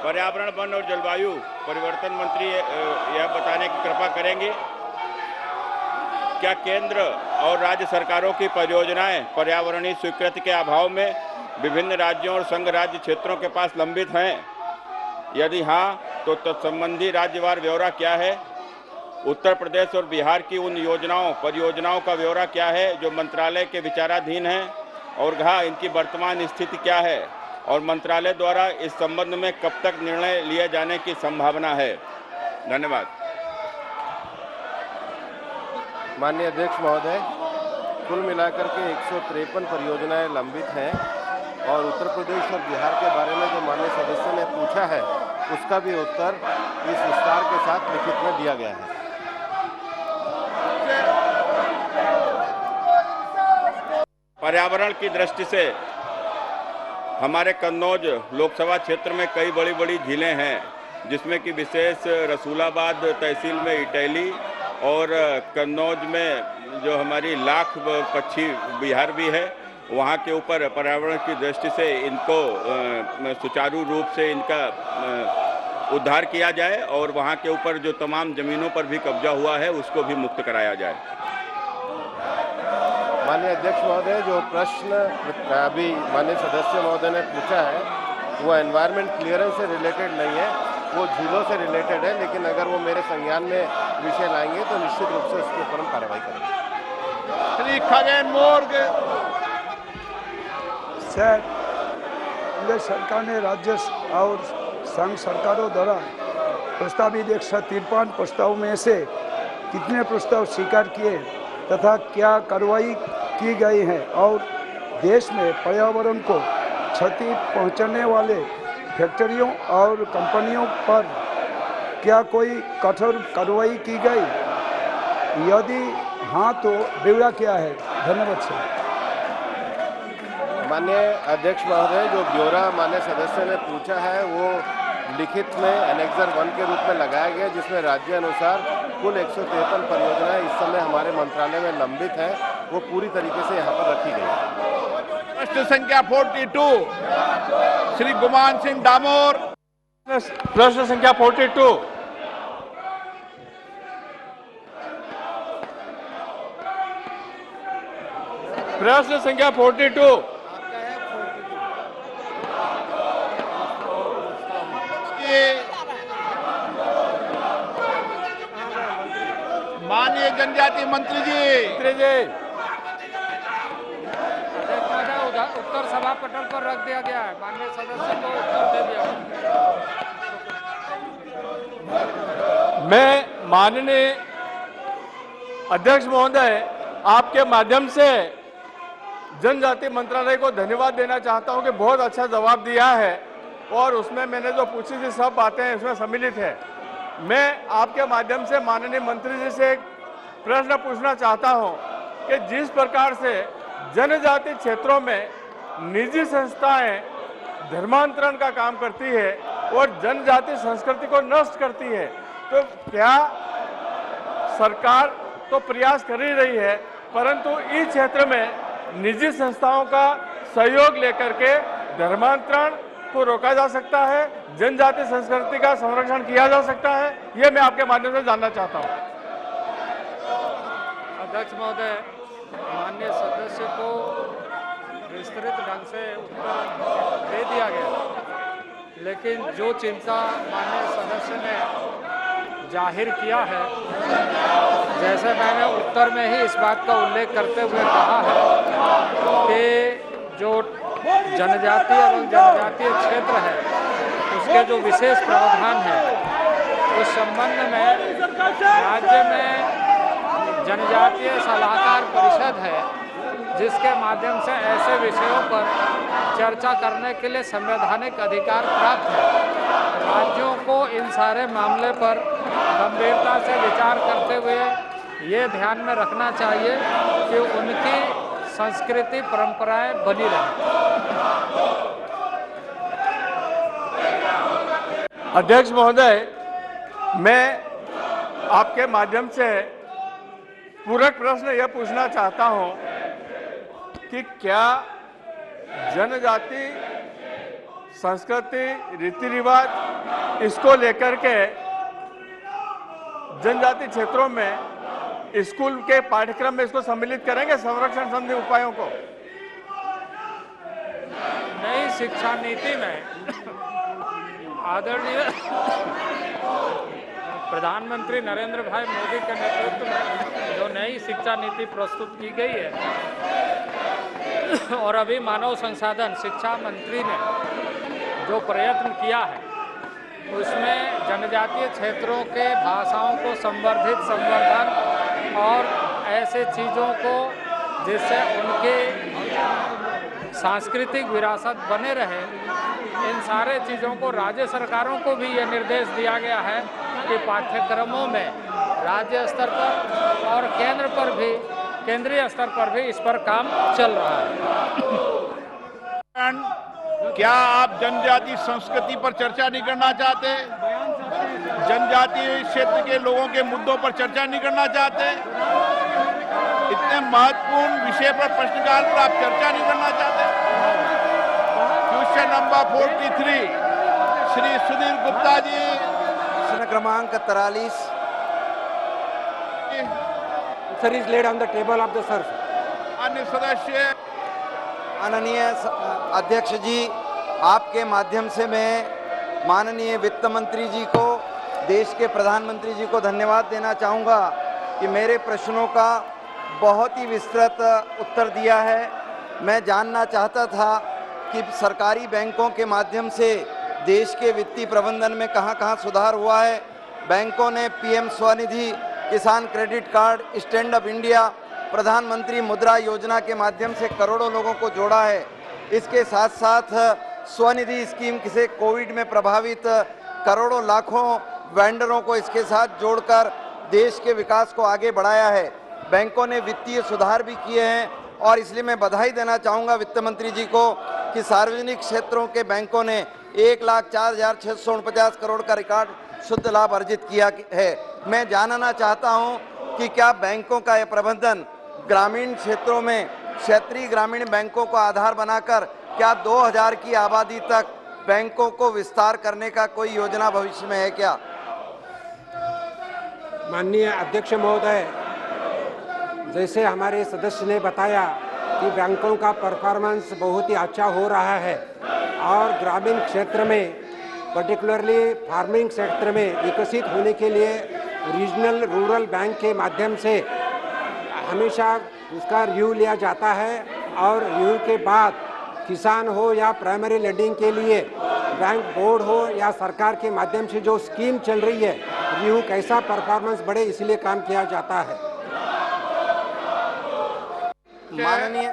पर्यावरण, वन और जलवायु परिवर्तन मंत्री यह बताने की कृपा करेंगे, क्या केंद्र और राज्य सरकारों की परियोजनाएं पर्यावरणीय स्वीकृति के अभाव में विभिन्न राज्यों और संघ राज्य क्षेत्रों के पास लंबित हैं? यदि हाँ, तो तत्संबंधी राज्यवार ब्यौरा क्या है? उत्तर प्रदेश और बिहार की उन परियोजनाओं का ब्यौरा क्या है जो मंत्रालय के विचाराधीन हैं, और इनकी वर्तमान स्थिति क्या है, और मंत्रालय द्वारा इस संबंध में कब तक निर्णय लिए जाने की संभावना है? धन्यवाद। माननीय अध्यक्ष महोदय, कुल मिलाकर के 153 परियोजनाएं लंबित हैं और उत्तर प्रदेश और बिहार के बारे में जो माननीय सदस्य ने पूछा है उसका भी उत्तर इस विस्तार के साथ लिखित में दिया गया है। पर्यावरण की दृष्टि से हमारे कन्नौज लोकसभा क्षेत्र में कई बड़ी बड़ी झीलें हैं, जिसमें कि विशेष रसूलाबाद तहसील में इटैली और कन्नौज में जो हमारी लाख पक्षी विहार भी है, वहाँ के ऊपर पर्यावरण की दृष्टि से इनको सुचारू रूप से इनका उद्धार किया जाए और वहाँ के ऊपर जो तमाम जमीनों पर भी कब्जा हुआ है उसको भी मुक्त कराया जाए। माननीय अध्यक्ष महोदय, जो प्रश्न अभी माननीय सदस्य महोदय ने पूछा है वो एनवायरमेंट क्लियरेंस से रिलेटेड नहीं है, वो झीलों से रिलेटेड है, लेकिन अगर वो मेरे संज्ञान में विषय लाएंगे तो निश्चित रूप से उसके ऊपर हम कार्रवाई करेंगे। श्री खगेन मोर्ग। सर, केंद्र सरकार ने राज्य और संघ सरकारों द्वारा प्रस्तावित 153 प्रस्ताव में से कितने प्रस्ताव स्वीकार किए तथा क्या कार्रवाई की गई है, और देश में पर्यावरण को क्षति पहुंचाने वाले फैक्ट्रियों और कंपनियों पर क्या कोई कठोर कार्रवाई की गई? यदि हाँ तो ब्यौरा क्या है? धन्यवाद सर। माननीय अध्यक्ष महोदय, जो ब्यौरा माननीय सदस्य ने पूछा है वो लिखित में एनेक्सर 1 के रूप में लगाया गया, जिसमें राज्य अनुसार कुल 153 परियोजनाएं इस समय हमारे मंत्रालय में लंबित है, वो पूरी तरीके से यहाँ पर रखी गई है। प्रश्न संख्या 42 श्री गुमान सिंह डामोर। प्रश्न संख्या 42 प्रश्न संख्या 42 माननीय जनजाति मंत्री जी। उत्तर सभा पटल पर रख दिया गया है, माननीय सदस्य को उत्तर दे दिया। मैं माननीय अध्यक्ष महोदय आपके माध्यम से जनजाति मंत्रालय को धन्यवाद देना चाहता हूं कि बहुत अच्छा जवाब दिया है और उसमें मैंने जो पूछी थी सब बातें इसमें सम्मिलित है। मैं आपके माध्यम से माननीय मंत्री जी से एक प्रश्न पूछना चाहता हूं कि जिस प्रकार से जनजाति क्षेत्रों में निजी संस्थाएं धर्मांतरण का काम करती है और जनजाति संस्कृति को नष्ट करती है, तो क्या सरकार तो प्रयास कर ही रही है, परंतु इस क्षेत्र में निजी संस्थाओं का सहयोग लेकर के धर्मांतरण को रोका जा सकता है, जनजाति संस्कृति का संरक्षण किया जा सकता है? ये मैं आपके माध्यम से जानना चाहता हूँ। अध्यक्ष महोदय, माननीय सदस्य को विस्तृत ढंग से उत्तर दे दिया गया, लेकिन जो चिंता माननीय सदस्य ने जाहिर किया है, जैसे मैंने उत्तर में ही इस बात का उल्लेख करते हुए कहा है कि जो जनजातीय एवं जनजातीय क्षेत्र है उसके जो विशेष प्रावधान है उस संबंध में राज्य में जनजातीय सलाहकार परिषद है, जिसके माध्यम से ऐसे विषयों पर चर्चा करने के लिए संवैधानिक अधिकार प्राप्त है। राज्यों को इन सारे मामले पर गंभीरता से विचार करते हुए ये ध्यान में रखना चाहिए कि उनकी संस्कृति परंपराएं बनी रहें। अध्यक्ष महोदय, मैं आपके माध्यम से पूरक प्रश्न यह पूछना चाहता हूं कि क्या जनजाति संस्कृति, रीति रिवाज, इसको लेकर के जनजाति क्षेत्रों में स्कूल के पाठ्यक्रम में इसको सम्मिलित करेंगे संरक्षण संबंधी उपायों को। नई शिक्षा नीति में आदरणीय प्रधानमंत्री नरेंद्र भाई मोदी के नेतृत्व में जो नई शिक्षा नीति प्रस्तुत की गई है और अभी मानव संसाधन शिक्षा मंत्री ने जो प्रयत्न किया है उसमें जनजातीय क्षेत्रों के भाषाओं को संवर्धन और ऐसे चीज़ों को जिससे उनके सांस्कृतिक विरासत बने रहे, इन सारे चीज़ों को राज्य सरकारों को भी ये निर्देश दिया गया है कि पाठ्यक्रमों में राज्य स्तर पर और केंद्रीय स्तर पर भी इस पर काम चल रहा है। क्या आप जनजाति संस्कृति पर चर्चा नहीं करना चाहते? जनजातीय क्षेत्र के लोगों के मुद्दों पर चर्चा नहीं करना चाहते? इतने महत्वपूर्ण विषय पर प्रश्नकाल पर आप चर्चा नहीं करना चाहते? Question number 43 Shri Sudhir Gupta ji. प्रश्न क्रमांक 43 Sir is laid on the table of the sir. अन्य सदस्य। माननीय अध्यक्ष जी, आपके माध्यम से मैं माननीय वित्त मंत्री जी को, देश के प्रधानमंत्री जी को धन्यवाद देना चाहूँगा कि मेरे प्रश्नों का बहुत ही विस्तृत उत्तर दिया है। मैं जानना चाहता था कि सरकारी बैंकों के माध्यम से देश के वित्तीय प्रबंधन में कहां-कहां सुधार हुआ है। बैंकों ने पीएम स्वनिधि, किसान credit card, stand up India, प्रधानमंत्री मुद्रा योजना के माध्यम से करोड़ों लोगों को जोड़ा है। इसके साथ साथ स्वनिधि स्कीम से कोविड में प्रभावित करोड़ों लाखों वेंडरों को इसके साथ जोड़कर देश के विकास को आगे बढ़ाया है। बैंकों ने वित्तीय सुधार भी किए हैं और इसलिए मैं बधाई देना चाहूँगा वित्त मंत्री जी को कि सार्वजनिक क्षेत्रों के बैंकों ने 1,04,649 करोड़ का रिकॉर्ड शुद्ध लाभ अर्जित किया है। मैं जानना चाहता हूं कि क्या बैंकों का यह प्रबंधन ग्रामीण क्षेत्रों में क्षेत्रीय ग्रामीण बैंकों को आधार बनाकर क्या 2000 की आबादी तक बैंकों को विस्तार करने का कोई योजना भविष्य में है क्या? माननीय अध्यक्ष महोदय, जैसे हमारे सदस्य ने बताया कि बैंकों का परफॉर्मेंस बहुत ही अच्छा हो रहा है और ग्रामीण क्षेत्र में पर्टिकुलरली फार्मिंग सेक्टर में विकसित होने के लिए रीजनल रूरल बैंक के माध्यम से हमेशा उसका रिव्यू लिया जाता है और रिव्यू के बाद किसान हो या प्राइमरी लेंडिंग के लिए बैंक बोर्ड हो या सरकार के माध्यम से जो स्कीम चल रही है, रिव्यू कैसा परफॉर्मेंस बढ़े इसलिए काम किया जाता है। माननीय